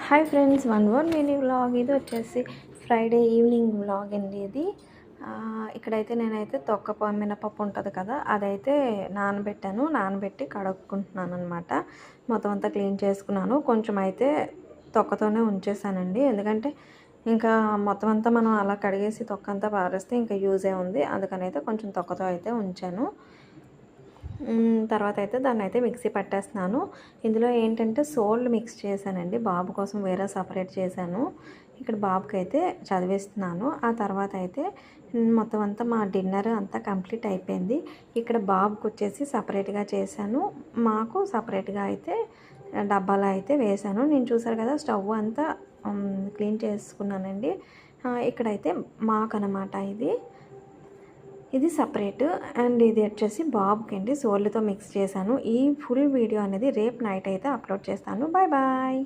Hi friends, one more mini vlog. ఇది వచ్చేసి Friday evening vlog అండి. ఇది ఇక్కడైతే నేనైతే తొక్క మినపప్పు ఉంటుంది కదా, అదైతే నానబెట్టి కడుక్కుంటున్నాను అనమాట. మొత్తం అంతా క్లీన్ చేసుకున్నాను. కొంచెం అయితే తొక్కతోనే ఉంచేసానండి, ఎందుకంటే ఇంకా మొత్తం అంతా మనం అలా కడిగేసి తొక్క అంతా పారేస్తే ఇంకా యూజే ఉంది. అందుకని అయితే కొంచెం తొక్కతో అయితే ఉంచాను. తర్వాత అయితే దాన్ని అయితే మిక్సీ పట్టేస్తున్నాను. ఇందులో ఏంటంటే సోల్డ్ మిక్స్ చేశానండి, బాబు కోసం వేరే సపరేట్ చేశాను. ఇక్కడ బాబుకి అయితే చదివిస్తున్నాను. ఆ తర్వాత అయితే మొత్తం అంతా మా డిన్నర్ అంతా కంప్లీట్ అయిపోయింది. ఇక్కడ బాబుకి వచ్చేసి సపరేట్గా చేశాను, మాకు సపరేట్గా అయితే డబ్బాలో అయితే వేశాను. నేను చూసారు కదా, స్టవ్ అంతా క్లీన్ చేసుకున్నానండి. ఇక్కడైతే మాకు అనమాట ఇది సపరేట్. అండ్ ఇది వచ్చేసి బాబుకి అండి సోళ్ళతో మిక్స్ చేశాను. ఈ ఫుల్ వీడియో అనేది రేపు నైట్ అయితే అప్లోడ్ చేస్తాను. Bye bye.